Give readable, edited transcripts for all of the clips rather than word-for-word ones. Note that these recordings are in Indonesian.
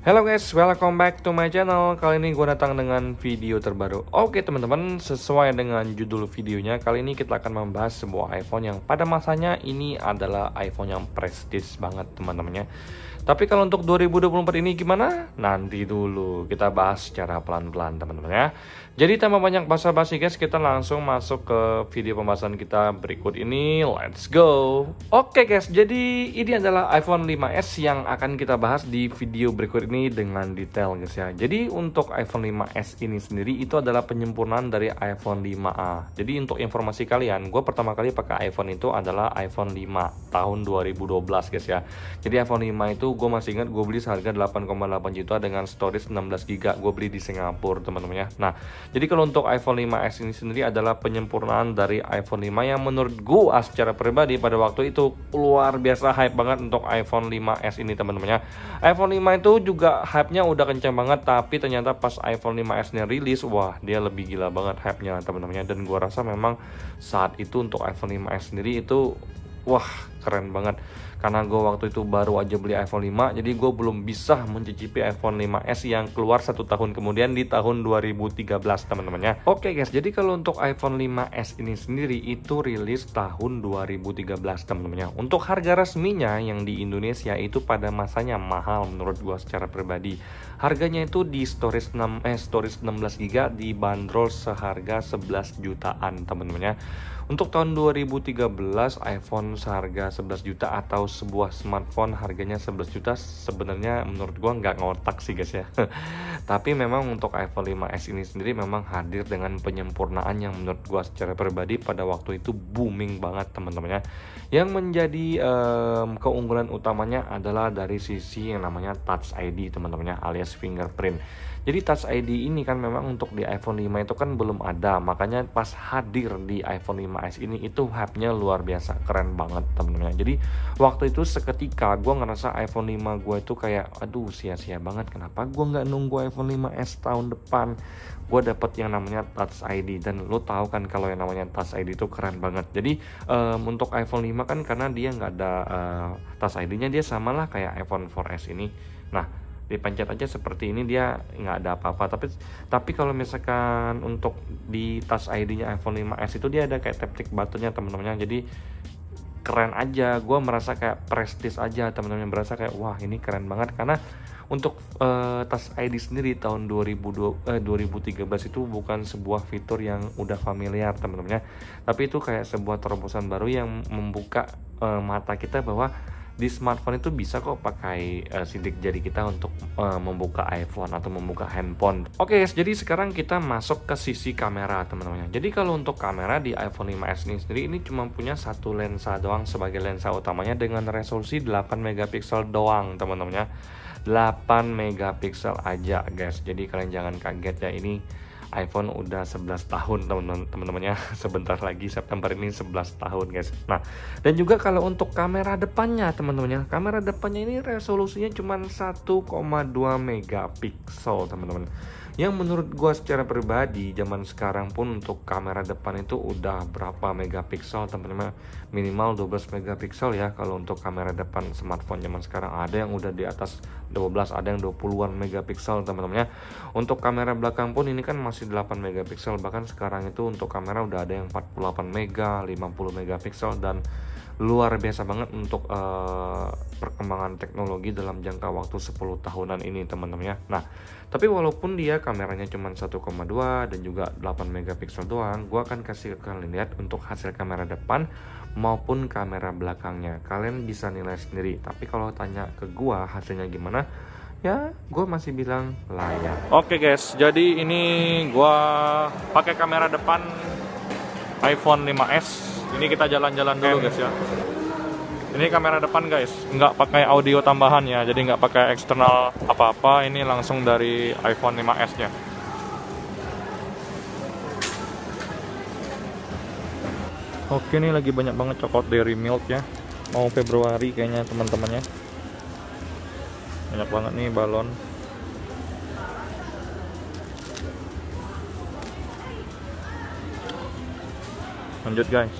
Halo guys, welcome back to my channel. Kali ini gue datang dengan video terbaru. Oke teman-teman, sesuai dengan judul videonya, kali ini kita akan membahas sebuah iPhone yang pada masanya ini adalah iPhone yang prestis banget teman-temannya. Tapi kalau untuk 2024 ini gimana? Nanti dulu kita bahas secara pelan-pelan teman-teman ya. Jadi tanpa banyak basa-basi guys, kita langsung masuk ke video pembahasan kita berikut ini. Let's go. Oke guys, jadi ini adalah iPhone 5s yang akan kita bahas di video berikut ini dengan detail guys ya. Jadi untuk iPhone 5s ini sendiri itu adalah penyempurnaan dari iPhone 5a. Jadi untuk informasi kalian, gue pertama kali pakai iPhone itu adalah iPhone 5 tahun 2012 guys ya. Jadi iPhone 5 itu gue masih ingat gue beli seharga 8,8 juta dengan storage 16 GB. Gue beli di Singapura teman-teman ya. Nah, jadi kalau untuk iPhone 5s ini sendiri adalah penyempurnaan dari iPhone 5 yang menurut gue secara pribadi pada waktu itu luar biasa hype banget untuk iPhone 5s ini teman-teman ya. iPhone 5 itu juga hype-nya udah kencang banget, tapi ternyata pas iPhone 5s-nya rilis, wah dia lebih gila banget hype-nya teman-teman ya. Dan gue rasa memang saat itu untuk iPhone 5s sendiri itu wah keren banget. Karena gue waktu itu baru aja beli iPhone 5, jadi gue belum bisa mencicipi iPhone 5s yang keluar 1 tahun kemudian di tahun 2013 teman-teman ya. Oke guys, jadi kalau untuk iPhone 5s ini sendiri itu rilis tahun 2013 teman-teman ya. Untuk harga resminya yang di Indonesia itu pada masanya mahal menurut gue secara pribadi. Harganya itu di storage 16 GB dibanderol seharga 11 jutaan teman-teman ya. Untuk tahun 2013 iPhone seharga 11 juta atau sebuah smartphone harganya 11 juta sebenarnya menurut gua nggak ngotak sih guys ya. Tapi memang untuk iPhone 5s ini sendiri memang hadir dengan penyempurnaan yang menurut gua secara pribadi pada waktu itu booming banget teman-teman ya. Yang menjadi keunggulan utamanya adalah dari sisi yang namanya Touch ID teman-teman ya, alias fingerprint. Jadi Touch ID ini kan memang untuk di iPhone 5 itu kan belum ada, makanya pas hadir di iPhone 5s ini itu hype-nya luar biasa, keren banget teman-teman. Jadi waktu itu seketika gue ngerasa iPhone 5 gue itu kayak aduh sia-sia banget, kenapa gue nggak nunggu iPhone 5s tahun depan. Gue dapet yang namanya Touch ID, dan lo tahu kan kalau yang namanya Touch ID itu keren banget. Jadi untuk iPhone 5 kan karena dia nggak ada Touch ID-nya, dia samalah kayak iPhone 4s ini. Nah, dipencet aja seperti ini dia nggak ada apa-apa. Tapi kalau misalkan untuk di Touch ID-nya iPhone 5s itu dia ada kayak tap buttonnya teman-teman. Jadi keren aja, gue merasa kayak prestis aja teman-teman, berasa kayak wah ini keren banget. Karena untuk Touch ID sendiri tahun 2013 itu bukan sebuah fitur yang udah familiar teman-teman ya, tapi itu kayak sebuah terobosan baru yang membuka mata kita bahwa di smartphone itu bisa kok pakai sidik jari kita untuk membuka iPhone atau membuka handphone. Oke guys, jadi sekarang kita masuk ke sisi kamera teman-teman. Jadi kalau untuk kamera di iPhone 5s ini sendiri ini cuma punya satu lensa doang sebagai lensa utamanya dengan resolusi 8 megapiksel doang teman-teman ya. 8 megapiksel aja guys. Jadi kalian jangan kaget ya, ini iPhone udah 11 tahun teman-teman ya. Sebentar lagi September ini 11 tahun guys. Nah, dan juga kalau untuk kamera depannya teman-teman ya, kamera depannya ini resolusinya cuma 1,2 megapiksel teman-teman. Yang menurut gua secara pribadi zaman sekarang pun untuk kamera depan itu udah berapa megapiksel teman-teman, minimal 12 megapiksel ya. Kalau untuk kamera depan smartphone zaman sekarang ada yang udah di atas 12, ada yang 20-an megapiksel teman-teman ya. Untuk kamera belakang pun ini kan masih 8 megapiksel, bahkan sekarang itu untuk kamera udah ada yang 48 mega, 50 megapiksel, dan luar biasa banget untuk perkembangan teknologi dalam jangka waktu 10 tahunan ini teman-teman ya. Nah, tapi walaupun dia kameranya cuma 1,2 dan juga 8 megapiksel doang, gua akan kasih ke kalian lihat untuk hasil kamera depan maupun kamera belakangnya. Kalian bisa nilai sendiri, tapi kalau tanya ke gua hasilnya gimana, ya gue masih bilang layak. Oke guys, jadi ini gue pakai kamera depan iPhone 5s. Ini kita jalan-jalan dulu guys ya. Ini kamera depan guys, nggak pakai audio tambahan ya, jadi nggak pakai eksternal apa-apa. Ini langsung dari iPhone 5s nya. Oke, ini lagi banyak banget coklat Dairy Milk ya. Mau Februari kayaknya teman-temannya. Banyak banget nih balon. Lanjut guys.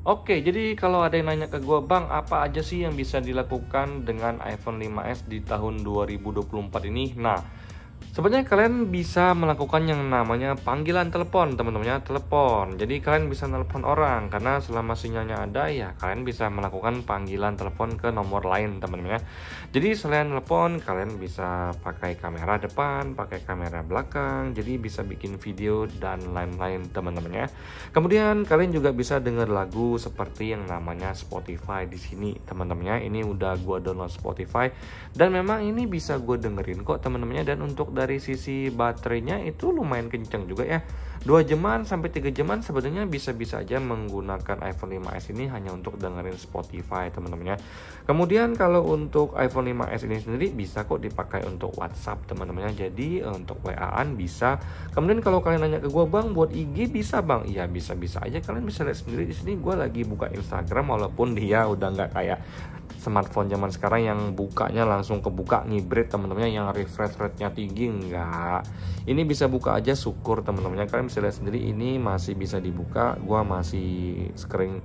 Oke, jadi kalau ada yang nanya ke gua, Bang, apa aja sih yang bisa dilakukan dengan iPhone 5s di tahun 2024 ini? Nah, sebenarnya kalian bisa melakukan yang namanya panggilan telepon, teman-temannya, telepon. Jadi kalian bisa telepon orang karena selama sinyalnya ada ya kalian bisa melakukan panggilan telepon ke nomor lain, teman-temannya. Jadi selain telepon, kalian bisa pakai kamera depan, pakai kamera belakang, jadi bisa bikin video dan lain-lain, teman-temannya. Kemudian kalian juga bisa dengar lagu seperti yang namanya Spotify di sini, teman-temannya. Ini udah gua download Spotify dan memang ini bisa gue dengerin kok, teman-temannya. Dan untuk dari sisi baterainya itu lumayan kenceng juga ya, 2 jaman sampai 3 jaman sebenarnya bisa-bisa aja menggunakan iPhone 5s ini hanya untuk dengerin Spotify, teman-temannya. Kemudian kalau untuk iPhone 5s ini sendiri bisa kok dipakai untuk WhatsApp, teman-temannya. Jadi untuk WA-an bisa. Kemudian kalau kalian nanya ke gua, Bang, buat IG bisa, Bang? Iya, bisa-bisa aja. Kalian bisa lihat sendiri di sini gua lagi buka Instagram, walaupun dia udah nggak kayak smartphone zaman sekarang yang bukanya langsung kebuka ngibrit, teman-temannya, yang refresh rate-nya tinggi. Enggak, ini bisa buka aja, syukur, teman-temannya. Kalian bisa lihat sendiri ini masih bisa dibuka. Gua masih sering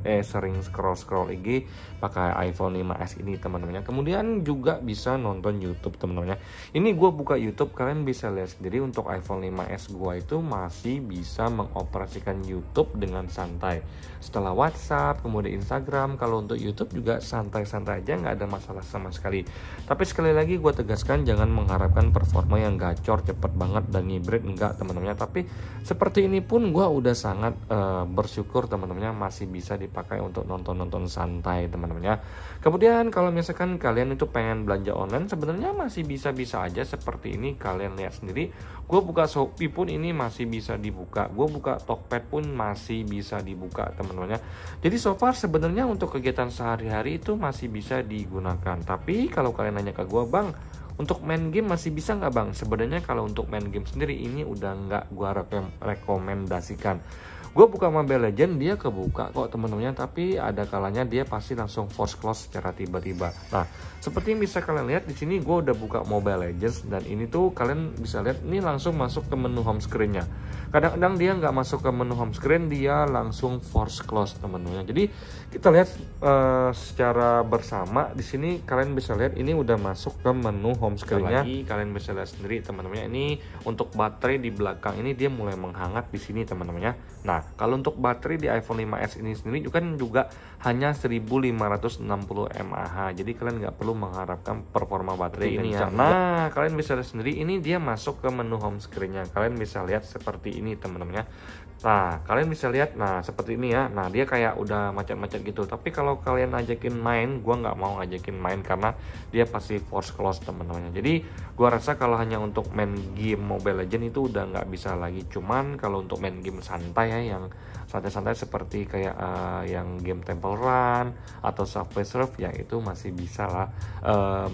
scroll IG pakai iPhone 5s ini, teman-temannya. Kemudian juga bisa nonton YouTube, teman-temannya. Ini gua buka YouTube, kalian bisa lihat sendiri untuk iPhone 5s gua itu masih bisa mengoperasikan YouTube dengan santai. Setelah WhatsApp, kemudian Instagram, kalau untuk YouTube juga santai-santai aja, nggak ada masalah sama sekali. Tapi sekali lagi gue tegaskan, jangan mengharapkan performa yang gacor, cepet banget dan ngibrit, enggak, teman-temannya. Tapi seperti ini pun gue udah sangat bersyukur, teman-temannya, masih bisa dipakai untuk nonton-nonton santai, teman-temannya. Kemudian kalau misalkan kalian itu pengen belanja online, sebenarnya masih bisa-bisa aja seperti ini. Kalian lihat sendiri, gue buka Shopee pun ini masih bisa dibuka, gue buka Tokped pun masih bisa dibuka, teman-temannya. Jadi so far sebenarnya untuk kegiatan sehari-hari itu masih bisa digunakan. Tapi kalau kalian nanya ke gue, Bang, untuk main game masih bisa nggak, Bang? Sebenarnya kalau untuk main game sendiri ini udah nggak gue rekomendasikan. Gue buka Mobile Legends, dia kebuka kok, teman-temannya, tapi ada kalanya dia pasti langsung force close secara tiba-tiba. Nah, seperti yang bisa kalian lihat di sini, gue udah buka Mobile Legends dan ini tuh kalian bisa lihat ini langsung masuk ke menu home screen-nya. Kadang-kadang dia nggak masuk ke menu home screen, dia langsung force close, teman-temannya. Jadi kita lihat secara bersama di sini, kalian bisa lihat ini udah masuk ke menu home screen-nya. Lagi kalian bisa lihat sendiri, teman-temannya, ini untuk baterai di belakang ini dia mulai menghangat di sini, teman-temannya. Nah, kalau untuk baterai di iPhone 5s ini sendiri juga hanya 1560 mAh. Jadi kalian nggak perlu mengharapkan performa baterai ini ya. Nah, kalian bisa lihat sendiri ini dia masuk ke menu home screen-nya. Kalian bisa lihat seperti ini, teman-temannya. Nah, kalian bisa lihat, nah seperti ini ya. Nah, dia kayak udah macet-macet gitu. Tapi kalau kalian ajakin main, gua nggak mau ngajakin main karena dia pasti force close, teman-temannya. Jadi gua rasa kalau hanya untuk main game Mobile Legends itu udah nggak bisa lagi. Cuman kalau untuk main game santai ya, yang santai-santai seperti kayak yang game Temple Run atau Subway Surf, ya itu masih bisa lah.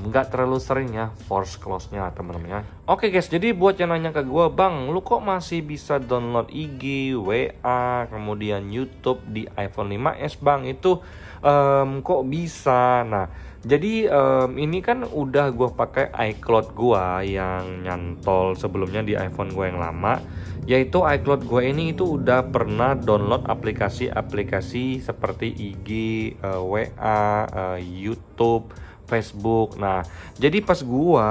Nggak terlalu sering ya force close-nya, teman-temannya. Oke guys, jadi buat yang nanya ke gua, Bang, lu kok masih bisa download IG, WA, kemudian YouTube di iPhone 5s, Bang? Itu kok bisa? Nah, jadi ini kan udah gue pakai iCloud gue yang nyantol sebelumnya di iPhone gue yang lama, yaitu iCloud gue ini itu udah pernah download aplikasi-aplikasi seperti IG, WA, YouTube, Facebook. Nah, jadi pas gua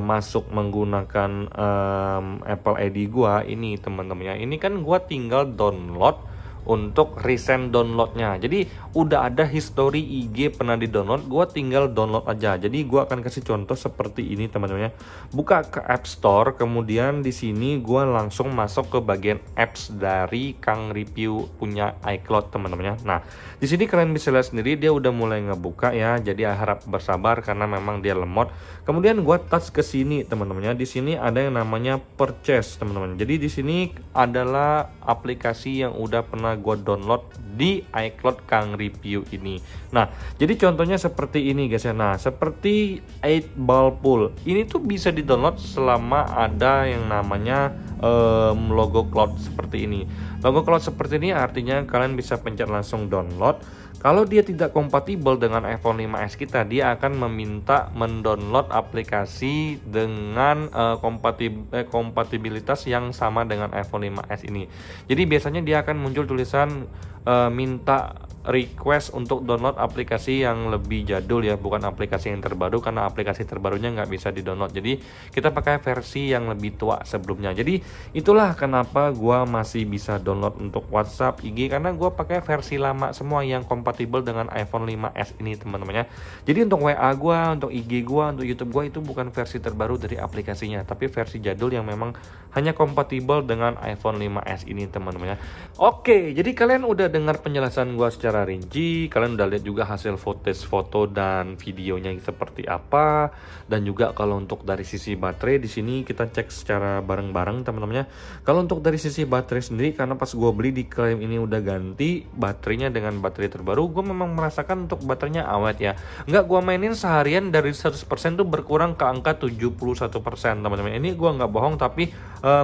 masuk menggunakan Apple ID gua ini, teman-temannya, ini kan gua tinggal download untuk recent downloadnya. Jadi udah ada history IG pernah di download, gue tinggal download aja. Jadi gue akan kasih contoh seperti ini, teman-temannya. Buka ke App Store, kemudian di sini gue langsung masuk ke bagian apps dari Kang Review punya iCloud, teman-temannya. Nah, di sini kalian bisa lihat sendiri dia udah mulai ngebuka ya. Jadi harap bersabar karena memang dia lemot. Kemudian gue touch ke sini, teman-temannya. Di sini ada yang namanya purchase, teman-teman. Jadi di sini adalah aplikasi yang udah pernah gue download di iCloud Kang Review ini. Nah, jadi contohnya seperti ini guys ya. Nah, seperti 8Ball Pool ini tuh bisa di download selama ada yang namanya logo cloud seperti ini. Logo cloud seperti ini artinya kalian bisa pencet langsung download. Kalau dia tidak kompatibel dengan iPhone 5s kita, dia akan meminta mendownload aplikasi dengan kompatibilitas yang sama dengan iPhone 5s ini. Jadi biasanya dia akan muncul tulisan minta request untuk download aplikasi yang lebih jadul ya, bukan aplikasi yang terbaru, karena aplikasi terbarunya nggak bisa di-download. Jadi kita pakai versi yang lebih tua sebelumnya. Jadi itulah kenapa gua masih bisa download untuk WhatsApp, IG, karena gua pakai versi lama semua yang kompatibel dengan iPhone 5s ini teman-teman ya. Jadi untuk WA gua, untuk IG gua, untuk YouTube gua itu bukan versi terbaru dari aplikasinya, tapi versi jadul yang memang hanya kompatibel dengan iPhone 5s ini teman-teman ya. Oke, jadi kalian udah dengar penjelasan gua secara rinci, kalian udah lihat juga hasil foto dan videonya seperti apa, dan juga kalau untuk dari sisi baterai di sini kita cek secara bareng-bareng teman-teman ya. Kalau untuk dari sisi baterai sendiri, karena pas gue beli diklaim ini udah ganti baterainya dengan baterai terbaru, gue memang merasakan untuk baterainya awet ya. Nggak gue mainin seharian dari 100% tuh berkurang ke angka 71% teman-teman. Ini gue nggak bohong, tapi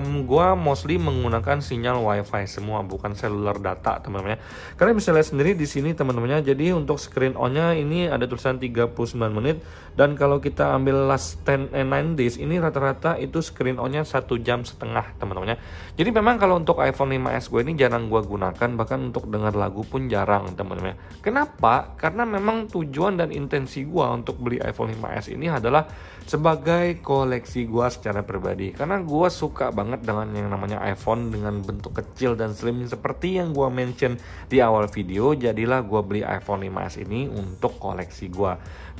gue mostly menggunakan sinyal wifi semua, bukan seluler data teman-teman ya. Kalian bisa lihat sendiri di sini teman-teman. Jadi untuk screen on-nya ini ada tulisan 39 menit, dan kalau kita ambil last 9 days ini rata-rata itu screen on-nya 1,5 jam teman-teman. Jadi memang kalau untuk iPhone 5s gue ini jarang gue gunakan, bahkan untuk dengar lagu pun jarang teman-teman. Kenapa? Karena memang tujuan dan intensi gue untuk beli iPhone 5s ini adalah sebagai koleksi gue secara pribadi, karena gue suka banget dengan yang namanya iPhone dengan bentuk kecil dan slim seperti yang gue mention di awal video. Jadilah gue beli iPhone 5s ini untuk koleksi gue,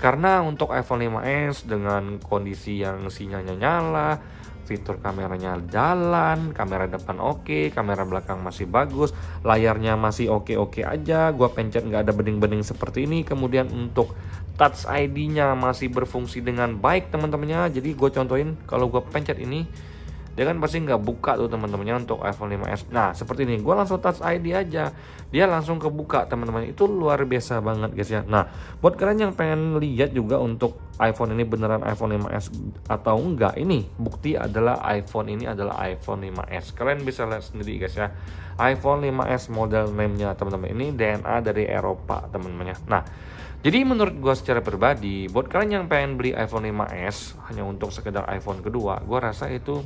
karena untuk iPhone 5s dengan kondisi yang sinyalnya nyala, fitur kameranya jalan, kamera depan oke, kamera belakang masih bagus, layarnya masih oke aja, gue pencet nggak ada bening-bening seperti ini. Kemudian untuk Touch ID-nya masih berfungsi dengan baik teman-temannya. Jadi gue contohin, kalau gue pencet ini dia kan pasti nggak buka tuh teman-temannya untuk iPhone 5s. Nah seperti ini, gue langsung Touch ID aja, dia langsung kebuka teman-teman. Itu luar biasa banget guys ya. Nah buat kalian yang pengen lihat juga untuk iPhone ini beneran iPhone 5s atau enggak, ini bukti adalah iPhone ini adalah iPhone 5s. Kalian bisa lihat sendiri guys ya, iPhone 5s model name-nya teman-teman. Ini DNA dari Eropa teman-teman ya. Nah jadi menurut gue secara pribadi, buat kalian yang pengen beli iPhone 5s hanya untuk sekedar iPhone kedua, gue rasa itu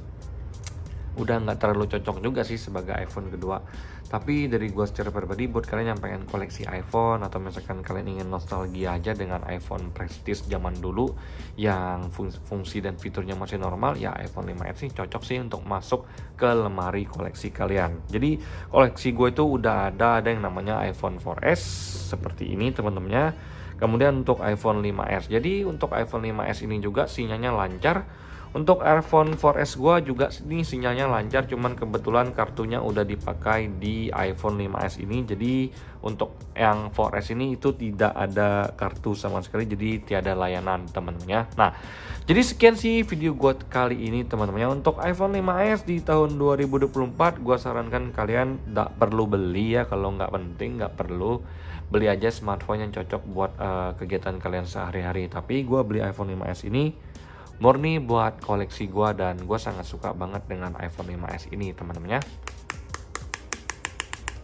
udah nggak terlalu cocok juga sih sebagai iPhone kedua. Tapi dari gue secara pribadi, buat kalian yang pengen koleksi iPhone, atau misalkan kalian ingin nostalgia aja dengan iPhone Prestige zaman dulu yang fungsi dan fiturnya masih normal, ya iPhone 5s sih cocok sih untuk masuk ke lemari koleksi kalian. Jadi koleksi gue itu udah ada yang namanya iPhone 4S seperti ini teman-temannya. Kemudian untuk iPhone 5s, jadi untuk iPhone 5s ini juga sinyalnya lancar. Untuk iPhone 4S gua juga ini sinyalnya lancar, cuman kebetulan kartunya udah dipakai di iPhone 5s ini. Jadi untuk yang 4S ini itu tidak ada kartu sama sekali, jadi tiada layanan teman-teman ya. Nah, jadi sekian sih video gua kali ini teman-teman. Untuk iPhone 5s di tahun 2024, gua sarankan kalian tidak perlu beli ya, kalau nggak penting nggak perlu beli aja smartphone yang cocok buat kegiatan kalian sehari-hari. Tapi gua beli iPhone 5s ini murni buat koleksi gue, dan gue sangat suka banget dengan iPhone 5s ini teman-teman ya.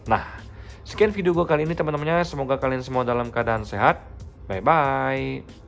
Nah sekian video gue kali ini teman-teman ya, semoga kalian semua dalam keadaan sehat. Bye bye.